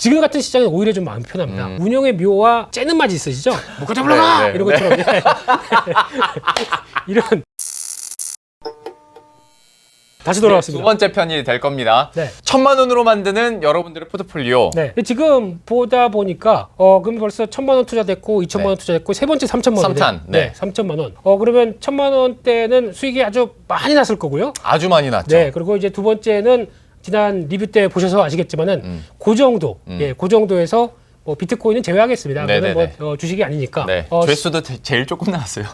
지금 같은 시장은 오히려 좀 마음이 편합니다. 운영의 묘와 째는 맛이 있으시죠? 묶어 잡으러가! 이런 것처럼 이런 다시 돌아왔습니다. 두 번째 편이 될 겁니다. 네. 1,000만 원으로 만드는 여러분들의 포트폴리오. 네. 지금 보다 보니까 그럼 벌써 1,000만 원 투자됐고 2,000만 원 투자됐고 세 번째 3,000만 원. 3탄. 네. 3,000만 원. 그러면 1,000만 원대는 수익이 아주 많이 났을 거고요. 아주 많이 났죠. 네. 그리고 이제 두 번째는 지난 리뷰 때 보셔서 아시겠지만은 그 정도, 그 정도에서 뭐 비트코인은 제외하겠습니다. 그거는 뭐 주식이 아니니까. 네. 조회수도 제일 조금 나왔어요.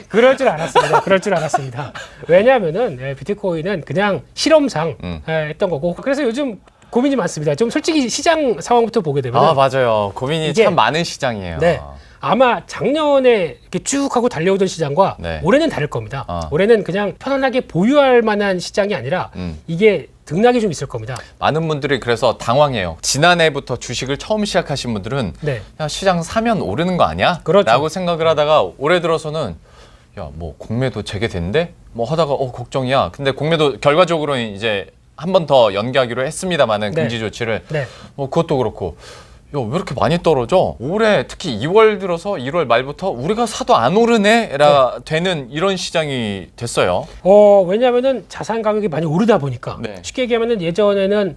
그럴 줄 알았습니다. 그럴 줄 알았습니다. 왜냐하면은 비트코인은 그냥 실험상 했던 거고. 그래서 요즘 고민이 많습니다. 좀 솔직히 시장 상황부터 보게 되면 맞아요. 고민이 참 많은 시장이에요. 네. 아마 작년에 이렇게 쭉 하고 달려오던 시장과 올해는 다를 겁니다. 올해는 그냥 편안하게 보유할 만한 시장이 아니라 이게 등락이 좀 있을 겁니다. 많은 분들이 그래서 당황해요. 지난해부터 주식을 처음 시작하신 분들은 야, 시장 사면 오르는 거 아니야? 그렇죠. 라고 생각을 하다가 올해 들어서는 야, 뭐 공매도 재개된대? 뭐 하다가 걱정이야. 근데 공매도 결과적으로는 이제 한 번 더 연기하기로 했습니다만은 금지 조치를 뭐 그것도 그렇고 야, 왜 이렇게 많이 떨어져? 올해 특히 2월 들어서 1월 말부터 우리가 사도 안 오르네라 되는 이런 시장이 됐어요. 왜냐하면은 자산 가격이 많이 오르다 보니까 쉽게 얘기하면은 예전에는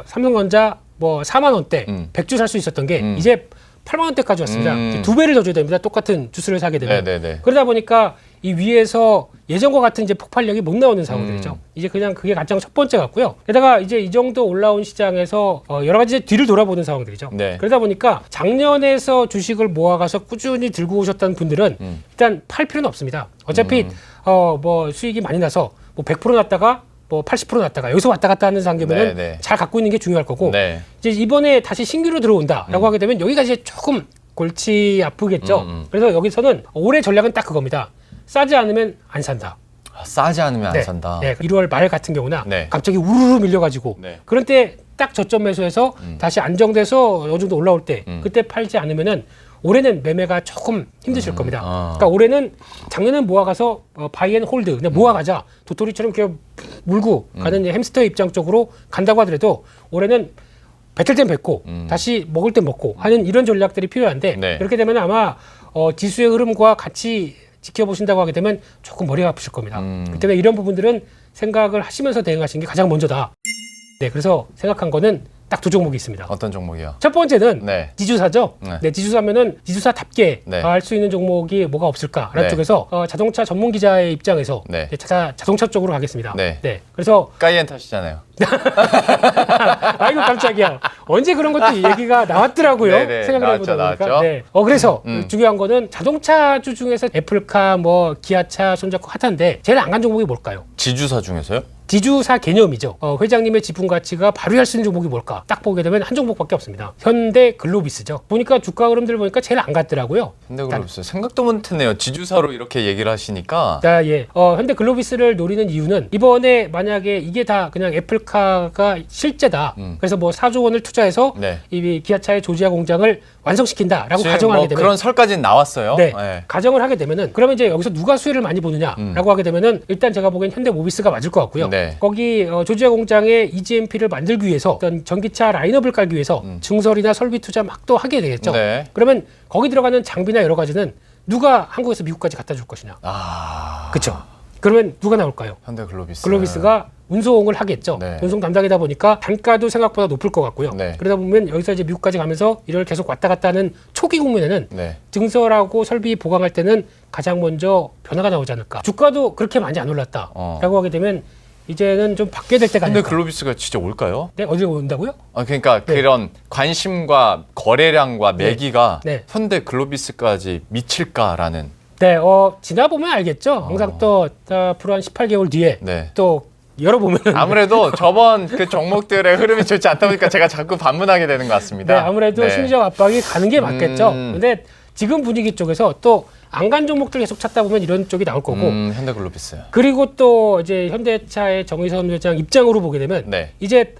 삼성전자 뭐 4만 원대 100주 살 수 있었던 게 이제 8만 원대까지 왔습니다. 이제 2배를 더 줘야 됩니다. 똑같은 주스를 사게 되면. 그러다 보니까 이 위에서 예전과 같은 이제 폭발력이 못 나오는 상황들이죠. 이제 그냥 그게 가장 첫 번째 같고요. 게다가 이제 이 정도 올라온 시장에서 여러 가지 뒤를 돌아보는 상황들이죠. 그러다 보니까 작년에서 주식을 모아가서 꾸준히 들고 오셨다는 분들은 일단 팔 필요는 없습니다. 어차피 뭐 수익이 많이 나서 뭐 100% 났다가 뭐 80% 났다가 여기서 왔다 갔다 하는 상황이면 잘 갖고 있는 게 중요할 거고 이제 이번에 다시 신규로 들어온다라고 하게 되면 여기가 이제 조금 골치 아프겠죠. 그래서 여기서는 올해 전략은 딱 그겁니다. 싸지 않으면 안 산다. 싸지 않으면 안 산다. 1월 말 같은 경우나 갑자기 우르르 밀려가지고 그런 때 딱 저점 매수해서 다시 안정돼서 어느 정도 올라올 때 그때 팔지 않으면은 올해는 매매가 조금 힘드실 겁니다. 그러니까 올해는 작년엔 모아가서 바이 앤 홀드 그냥 모아가자 도토리처럼 이렇게 물고 가는 햄스터 입장 쪽으로 간다고 하더라도 올해는 뱉을 땐 뱉고 다시 먹을 땐 먹고 하는 이런 전략들이 필요한데 그렇게 되면 아마 지수의 흐름과 같이 지켜보신다고 하게 되면 조금 머리가 아프실 겁니다. 그렇기 때문에 이런 부분들은 생각을 하시면서 대응하시는 게 가장 먼저다. 그래서 생각한 거는 딱 두 종목이 있습니다. 어떤 종목이요? 첫 번째는 지주사죠. 지주사면은 지주사답게 네. 할 수 있는 종목이 뭐가 없을까라는 쪽에서 자동차 전문 기자의 입장에서 자동차 쪽으로 가겠습니다. 그래서 까이엔 타시잖아요. 아이고 깜짝이야. 언제 그런 것도 얘기가 나왔더라고요. 생각을 해보다 보니까. 그래서 중요한 거는 자동차주 중에서 애플카, 뭐 기아차 손잡고 핫한데 제일 안 간 종목이 뭘까요? 지주사 중에서요? 지주사 개념이죠. 회장님의 지분 가치가 발휘할 수 있는 종목이 뭘까? 딱 보게 되면 한 종목밖에 없습니다. 현대 글로비스죠. 보니까 주가 흐름들 보니까 제일 안 갔더라고요. 현대 글로비스 생각도 못했네요. 지주사로 이렇게 얘기를 하시니까. 현대 글로비스를 노리는 이유는 이번에 만약에 이게 다 그냥 애플카가 실제다. 그래서 뭐 4조 원을 투자해서 이 기아차의 조지아 공장을 완성시킨다라고 가정을 하게 되면 그런 설까지는 나왔어요. 가정을 하게 되면은 그러면 이제 여기서 누가 수혜를 많이 보느냐라고 하게 되면은 일단 제가 보기엔 현대 모비스가 맞을 것 같고요. 거기 조지아 공장에 EGMP를 만들기 위해서 어떤 전기차 라인업을 깔기 위해서 증설이나 설비 투자 막 또 하게 되겠죠. 그러면 거기 들어가는 장비나 여러 가지는 누가 한국에서 미국까지 갖다 줄 것이냐. 그렇죠. 그러면 누가 나올까요? 현대 글로비스. 글로비스가 운송을 하겠죠. 운송 담당이다 보니까 단가도 생각보다 높을 것 같고요. 그러다 보면 여기서 이제 미국까지 가면서 이를 계속 왔다 갔다 하는 초기 국면에는 증설하고 설비 보강할 때는 가장 먼저 변화가 나오지 않을까. 주가도 그렇게 많이 안 올랐다라고 하게 되면 이제는 좀 바뀌어야 될 때가 아닐까. 근데 글로비스가 진짜 올까요? 어디로 온다고요? 그러니까 그런 관심과 거래량과 매기가 현대 글로비스까지 미칠까라는. 지나보면 알겠죠. 항상 또 앞으로 한 18개월 뒤에 또 열어보면 아무래도 저번 그 종목들의 흐름이 좋지 않다 보니까 제가 자꾸 반문하게 되는 것 같습니다. 아무래도 심리적 압박이 가는 게 맞겠죠. 근데 지금 분위기 쪽에서 또 안 간 종목들 계속 찾다 보면 이런 쪽이 나올 거고. 현대 글로비스. 그리고 또 이제 현대차의 정의선 회장 입장으로 보게 되면 이제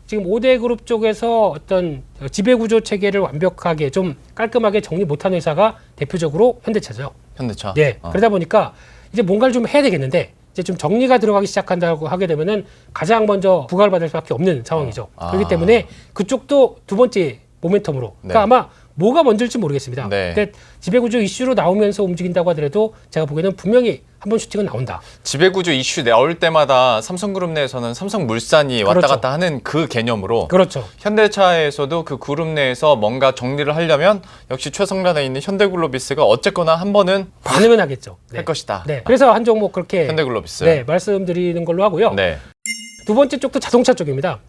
지금 5대 그룹 쪽에서 어떤 지배구조 체계를 완벽하게 좀 깔끔하게 정리 못한 회사가 대표적으로 현대차죠. 현대차. 그러다 보니까 이제 뭔가를 좀 해야 되겠는데 이제 좀 정리가 들어가기 시작한다고 하게 되면은 가장 먼저 부각을 받을 수밖에 없는 상황이죠. 그렇기 때문에 그쪽도 두 번째 모멘텀으로. 그러니까 아마 뭐가 먼저일지 모르겠습니다. 근데 지배구조 이슈로 나오면서 움직인다고 하더라도 제가 보기에는 분명히 한 번 슈팅은 나온다. 지배구조 이슈 나올 때마다 삼성그룹 내에서는 삼성물산이 왔다 갔다 하는 그 개념으로 그렇죠. 현대차에서도 그 그룹 내에서 뭔가 정리를 하려면 역시 최성란에 있는 현대글로비스가 어쨌거나 한 번은 반응은 하겠죠. 할 것이다. 그래서 한 종목 그렇게 현대글로비스. 말씀드리는 걸로 하고요. 두 번째 쪽도 자동차 쪽입니다.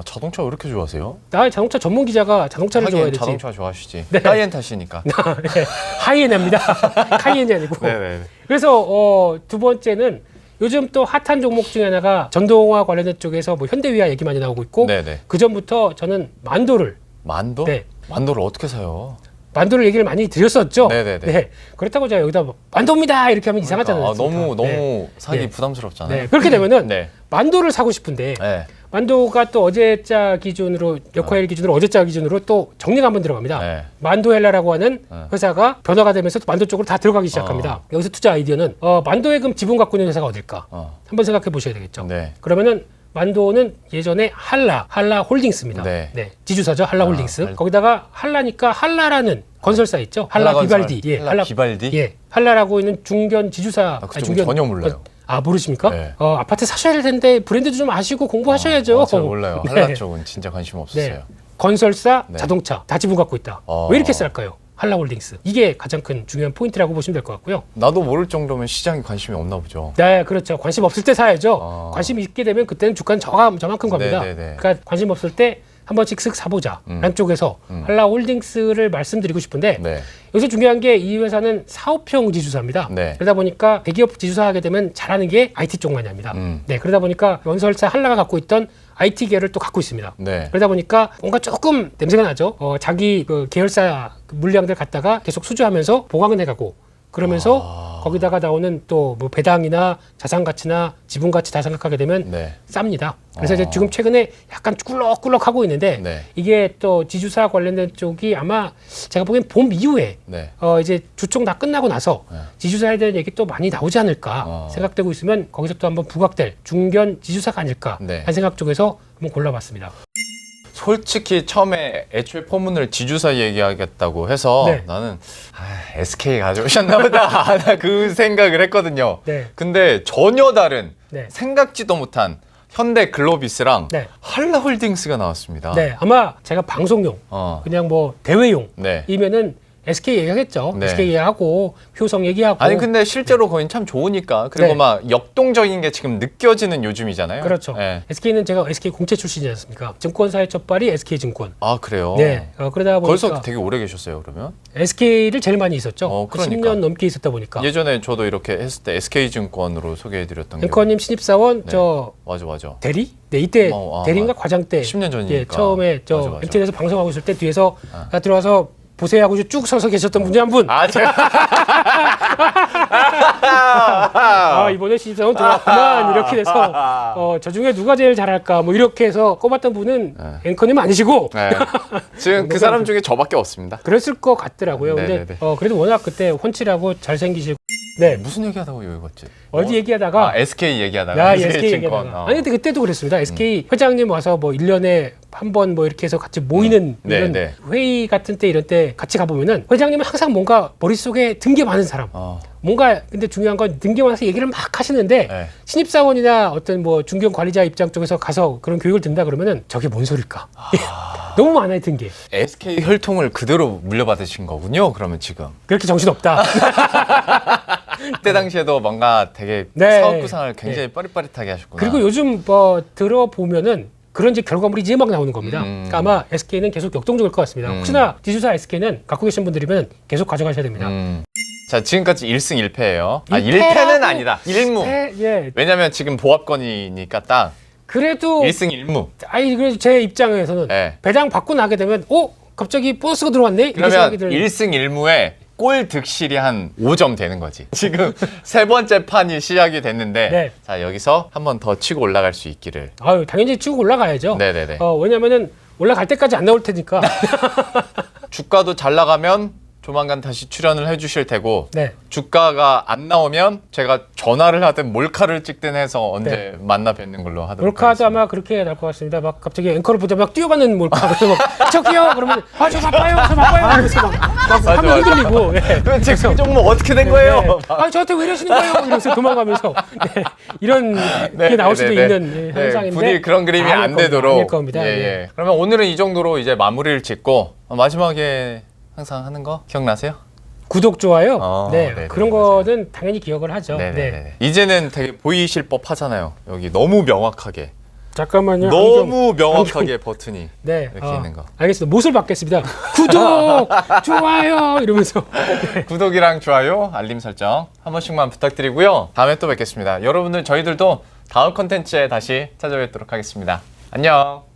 자동차 왜 이렇게 좋아하세요? 나 자동차 전문 기자가 자동차를 좋아해야 되지. 자동차 좋아하시지. 카이엔 타시니까. 하이엔입니다. 카이엔이 아니고. 그래서 두 번째는 요즘 또 핫한 종목 중에 하나가 전동화 관련된 쪽에서 뭐 현대위아 얘기 많이 나오고 있고 그 전부터 저는 만도를 만도를 어떻게 사요? 만도를 얘기를 많이 드렸었죠. 네네네. 그렇다고 제가 여기다 뭐 만도입니다 이렇게 하면 이상하잖아요. 너무 사기 부담스럽잖아요. 그렇게 되면은 만도를 사고 싶은데 만도가 또 어제자 기준으로 역화일 기준으로 어제자 기준으로 또 정리가 한번 들어갑니다. 만도헬라라고 하는 회사가 변화가 되면서 또 만도 쪽으로 다 들어가기 시작합니다. 여기서 투자 아이디어는 만도해금 지분 갖고 있는 회사가 어딜까? 한번 생각해 보셔야 되겠죠. 그러면은 만도는 예전에 한라홀딩스입니다. 지주사죠. 한라홀딩스. 거기다가 한라니까 한라라는 건설사 있죠. 한라 비발디. 한라 비발디? 한라라고 있는 중견 지주사. 그쪽은 전혀 몰라요. 모르십니까? 아파트 사셔야 될 텐데 브랜드도 좀 아시고 공부하셔야죠. 잘 몰라요. 한라 쪽은 진짜 관심 없었어요. 건설사, 자동차 다 지분 갖고 있다. 왜 이렇게 쌀까요? 한라홀딩스. 이게 가장 큰 중요한 포인트라고 보시면 될 것 같고요. 나도 모를 정도면 시장에 관심이 없나 보죠. 네, 그렇죠. 관심 없을 때 사야죠. 관심 있게 되면 그때는 주가는 저만큼 갑니다. 그러니까 관심 없을 때 한 번씩 쓱 사보자. 라는 쪽에서 한라홀딩스를 말씀드리고 싶은데 여기서 중요한 게 이 회사는 사업형 지주사입니다. 그러다 보니까 대기업 지주사 하게 되면 잘하는 게 IT 쪽만이 아닙니다. 그러다 보니까 건설사 한라가 갖고 있던 IT 계열을 또 갖고 있습니다. 그러다 보니까 뭔가 조금 냄새가 나죠. 자기 그 계열사 물량들 갖다가 계속 수주하면서 보강은 해가고 그러면서 거기다가 나오는 또 뭐 배당이나 자산 가치나 지분 가치 다 생각하게 되면 쌉니다. 그래서 이제 지금 최근에 약간 꿀럭꿀럭 하고 있는데 이게 또 지주사 관련된 쪽이 아마 제가 보기엔 봄 이후에 이제 주총 다 끝나고 나서 지주사에 대한 얘기 또 많이 나오지 않을까 생각되고 있으면 거기서 또 한번 부각될 중견 지주사가 아닐까 한 생각 쪽에서 한번 골라봤습니다. 솔직히 처음에 애초에 포문을 지주사 얘기하겠다고 해서 나는 SK 가져오셨나 보다 나 그 생각을 했거든요. 근데 전혀 다른 생각지도 못한 현대글로비스랑 한라홀딩스가 나왔습니다. 아마 제가 방송용 그냥 뭐 대회용이면은 SK 얘기하겠죠. SK 얘기하고 효성 얘기하고. 아니 근데 실제로 거긴 참 좋으니까. 그리고 막 역동적인 게 지금 느껴지는 요즘이잖아요. 그렇죠. SK는 제가 SK 공채 출신이지 않습니까? 증권사의 첫발이 SK증권. 그래요? 그러다 보니까 거기서 되게 오래 계셨어요 그러면? SK를 제일 많이 있었죠. 그러니까. 10년 넘게 있었다 보니까. 예전에 저도 이렇게 했을 때 SK증권으로 소개해드렸던 게. 앵커님 신입사원 맞아. 대리? 이때 대리인가 과장 때. 10년 전이니까. 처음에 맞아. MTN에서 방송하고 있을 때 뒤에서 들어와서 보세요 하고 쭉 서서 계셨던 분이 한 분. 이번에 신입사원 들어왔구만 이렇게 돼서 저 중에 누가 제일 잘할까 뭐 이렇게 해서 꼽았던 분은 앵커님 아니시고 지금 그 사람 중에 저밖에 없습니다. 그랬을 것 같더라고요. 근데 그래도 워낙 그때 훤칠하고 잘생기시고 무슨 얘기하다가 여기 갔지? 어디 얘기하다가 SK 얘기하다가 SK 얘기하다가 아니 근데 그때도 그랬습니다. SK 회장님 와서 뭐 1년에 한 번 뭐 이렇게 해서 같이 모이는 이런 회의 같은 때 이런 때 같이 가보면은 회장님은 항상 뭔가 머릿속에 든 게 많은 사람 뭔가 근데 중요한 건 든 게 많아서 얘기를 막 하시는데 신입사원이나 어떤 뭐 중견 관리자 입장 쪽에서 가서 그런 교육을 듣는다 그러면은 저게 뭔 소릴까 너무 많아요 든 게. SK 혈통을 그대로 물려받으신 거군요 그러면 지금. 그렇게 정신없다. 그때 당시에도 뭔가 되게 사업 구상을 굉장히 빠릿빠릿하게 하셨구나. 그리고 요즘 뭐 들어보면은 그런 이제 결과물이 이제 막 나오는 겁니다. 그러니까 아마 SK는 계속 역동적일 것 같습니다. 혹시나 지주사 SK는 갖고 계신 분들이면 계속 가져가셔야 됩니다. 자 지금까지 1승 1패예요. 1패는 아니다. 1무. 왜냐면 지금 보합권이니까 딱. 그래도 1승 1무. 그래도 제 입장에서는 배당 받고 나게 되면 갑자기 보너스가 들어왔네. 그러면 1승 1무에 골 득실이 한 5점 되는 거지. 지금 세 번째 판이 시작이 됐는데 자 여기서 한 번 더 치고 올라갈 수 있기를. 당연히 치고 올라가야죠. 네네네. 왜냐면은 올라갈 때까지 안 나올 테니까. 주가도 잘 나가면 조만간 다시 출연을 해주실 테고 네. 주가가 안 나오면 제가 전화를 하든 몰카를 찍든 해서 언제 만나 뵙는 걸로 하도록 몰카도 하겠습니다. 아마 그렇게 날 것 같습니다. 막 갑자기 앵커를 보자마자 막 뛰어가는 몰카. 그래서 막 저기요 그러면 저 바빠요 이러면서 막 화면 흔들리고. 네. 제 종목 어떻게 된 거예요? 저한테 왜 이러시는 거예요? 이러면서 도망가면서 이런 게 나올 수도 있는 현상인데 부디 그런 그림이 안 되도록. 아닐 겁니다. 예. 그러면 오늘은 이 정도로 이제 마무리를 짓고 마지막에 항상 하는 거 기억나세요? 구독, 좋아요. 네, 네네, 그런 맞아요. 거는 당연히 기억을 하죠. 네. 이제는 되게 보이실 법 하잖아요. 여기 너무 명확하게. 잠깐만요. 너무 명확하게 버튼이 네, 이렇게 있는 거. 알겠습니다. 못을 받겠습니다. 구독, 좋아요 이러면서 구독이랑 좋아요, 알림 설정 한 번씩만 부탁드리고요. 다음에 또 뵙겠습니다. 여러분들 저희들도 다음 컨텐츠에 다시 찾아뵙도록 하겠습니다. 안녕.